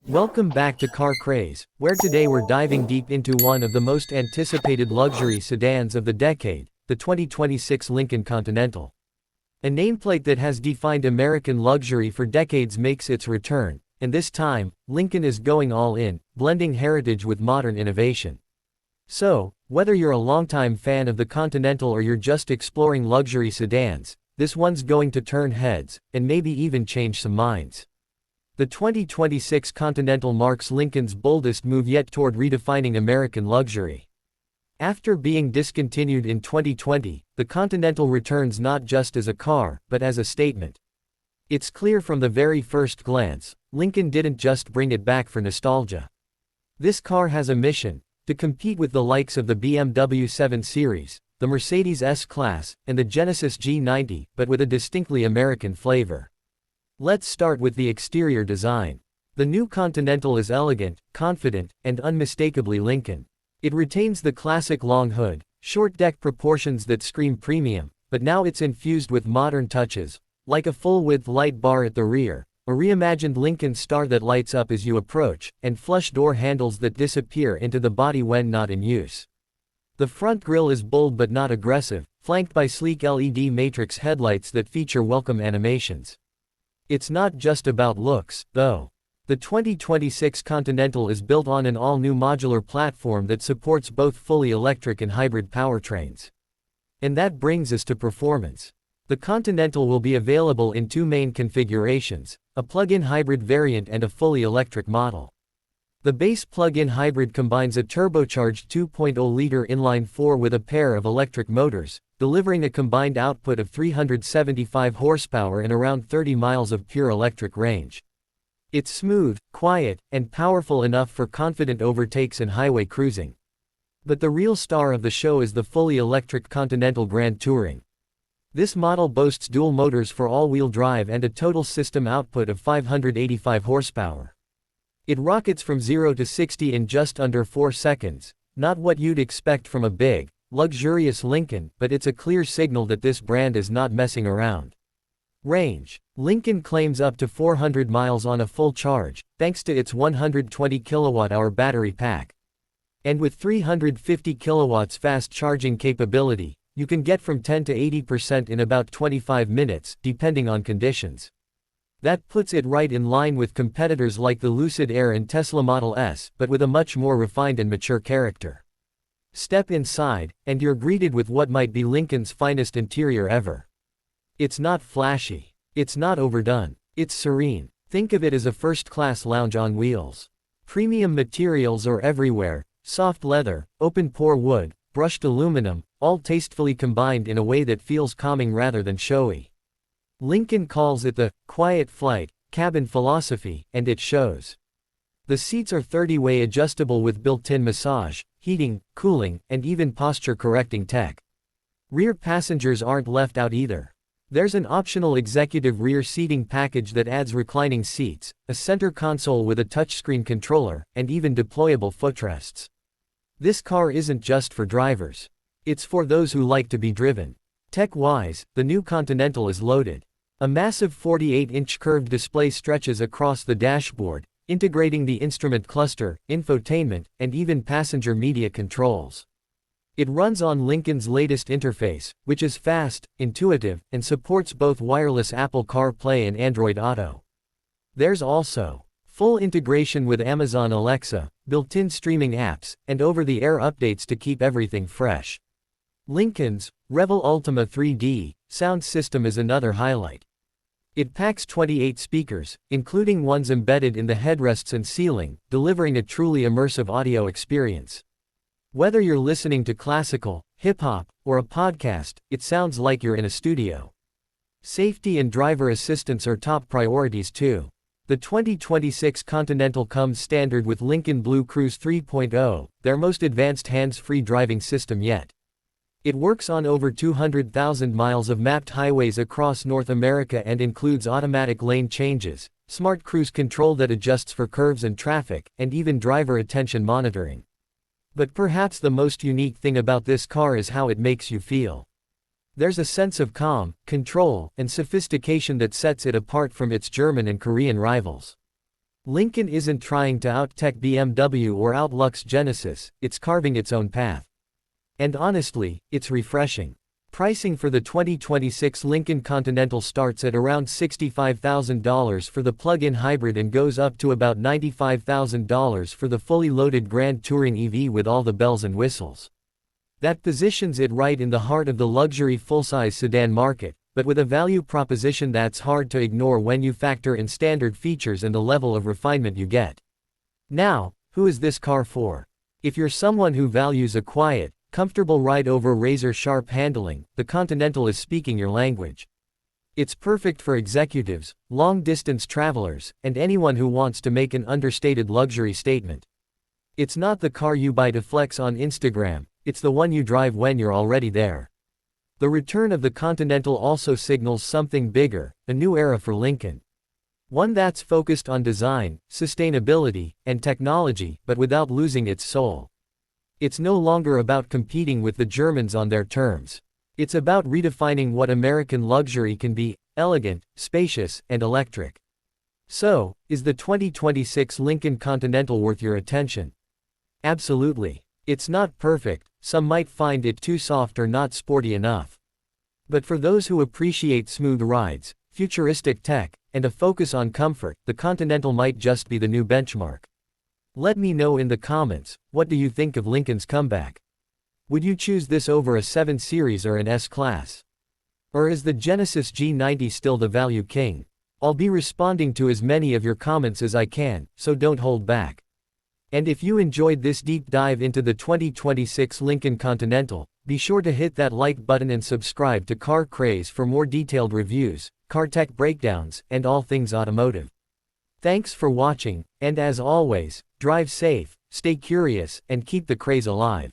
Welcome back to CarCraze, where today we're diving deep into one of the most anticipated luxury sedans of the decade, the 2026 Lincoln Continental. A nameplate that has defined American luxury for decades makes its return, and this time, Lincoln is going all in, blending heritage with modern innovation. So, whether you're a longtime fan of the Continental or you're just exploring luxury sedans, this one's going to turn heads, and maybe even change some minds. The 2026 Continental marks Lincoln's boldest move yet toward redefining American luxury. After being discontinued in 2020, the Continental returns not just as a car, but as a statement. It's clear from the very first glance, Lincoln didn't just bring it back for nostalgia. This car has a mission: to compete with the likes of the BMW 7 Series, the Mercedes S-Class, and the Genesis G90, but with a distinctly American flavor. Let's start with the exterior design. The new Continental is elegant, confident, and unmistakably Lincoln. It retains the classic long hood, short deck proportions that scream premium, but now it's infused with modern touches, like a full-width light bar at the rear, a reimagined Lincoln Star that lights up as you approach, and flush door handles that disappear into the body when not in use. The front grille is bold but not aggressive, flanked by sleek LED matrix headlights that feature welcome animations. It's not just about looks, though. The 2026 Continental is built on an all-new modular platform that supports both fully electric and hybrid powertrains. And that brings us to performance. The Continental will be available in two main configurations, a plug-in hybrid variant and a fully electric model. The base plug-in hybrid combines a turbocharged 2.0-liter inline-4 with a pair of electric motors, delivering a combined output of 375 horsepower and around 30 miles of pure electric range. It's smooth, quiet, and powerful enough for confident overtakes and highway cruising. But the real star of the show is the fully electric Continental Grand Touring. This model boasts dual motors for all-wheel drive and a total system output of 585 horsepower. It rockets from 0 to 60 in just under 4 seconds, not what you'd expect from a big, luxurious Lincoln, but it's a clear signal that this brand is not messing around. Range. Lincoln claims up to 400 miles on a full charge, thanks to its 120 kWh battery pack. And with 350 kilowatts fast charging capability, you can get from 10 to 80% in about 25 minutes, depending on conditions. That puts it right in line with competitors like the Lucid Air and Tesla Model S, but with a much more refined and mature character. Step inside, and you're greeted with what might be Lincoln's finest interior ever. It's not flashy. It's not overdone. It's serene. Think of it as a first-class lounge on wheels. Premium materials are everywhere: soft leather, open-pore wood, brushed aluminum, all tastefully combined in a way that feels calming rather than showy. Lincoln calls it the quiet flight cabin philosophy, and it shows. The seats are 30-way adjustable with built-in massage, heating, cooling, and even posture-correcting tech. Rear passengers aren't left out either. There's an optional executive rear seating package that adds reclining seats, a center console with a touchscreen controller, and even deployable footrests. This car isn't just for drivers. It's for those who like to be driven. Tech-wise, the new Continental is loaded. A massive 48-inch curved display stretches across the dashboard, integrating the instrument cluster, infotainment, and even passenger media controls. It runs on Lincoln's latest interface, which is fast, intuitive, and supports both wireless Apple CarPlay and Android Auto. There's also full integration with Amazon Alexa, built-in streaming apps, and over-the-air updates to keep everything fresh. Lincoln's Revel Ultima 3D sound system is another highlight. It packs 28 speakers, including ones embedded in the headrests and ceiling, delivering a truly immersive audio experience. Whether you're listening to classical, hip-hop, or a podcast, it sounds like you're in a studio. Safety and driver assistance are top priorities too. The 2026 Continental comes standard with Lincoln BlueCruise 3.0, their most advanced hands-free driving system yet. It works on over 200,000 miles of mapped highways across North America and includes automatic lane changes, smart cruise control that adjusts for curves and traffic, and even driver attention monitoring. But perhaps the most unique thing about this car is how it makes you feel. There's a sense of calm, control, and sophistication that sets it apart from its German and Korean rivals. Lincoln isn't trying to out-tech BMW or outlux Genesis, it's carving its own path. And honestly, it's refreshing. Pricing for the 2026 Lincoln Continental starts at around $65,000 for the plug-in hybrid and goes up to about $95,000 for the fully loaded Grand Touring EV with all the bells and whistles. That positions it right in the heart of the luxury full-size sedan market, but with a value proposition that's hard to ignore when you factor in standard features and the level of refinement you get. Now, who is this car for? If you're someone who values a quiet, comfortable ride over razor-sharp handling, the Continental is speaking your language. It's perfect for executives, long-distance travelers, and anyone who wants to make an understated luxury statement. It's not the car you buy to flex on Instagram, it's the one you drive when you're already there. The return of the Continental also signals something bigger, a new era for Lincoln. One that's focused on design, sustainability, and technology, but without losing its soul. It's no longer about competing with the Germans on their terms. It's about redefining what American luxury can be: elegant, spacious, and electric. So, is the 2026 Lincoln Continental worth your attention? Absolutely. It's not perfect, some might find it too soft or not sporty enough. But for those who appreciate smooth rides, futuristic tech, and a focus on comfort, the Continental might just be the new benchmark. Let me know in the comments, what do you think of Lincoln's comeback? Would you choose this over a 7 Series or an S-Class? Or is the Genesis G90 still the value king? I'll be responding to as many of your comments as I can, so don't hold back. And if you enjoyed this deep dive into the 2026 Lincoln Continental, be sure to hit that like button and subscribe to CarCraze for more detailed reviews, car tech breakdowns, and all things automotive. Thanks for watching, and as always, drive safe, stay curious, and keep the craze alive.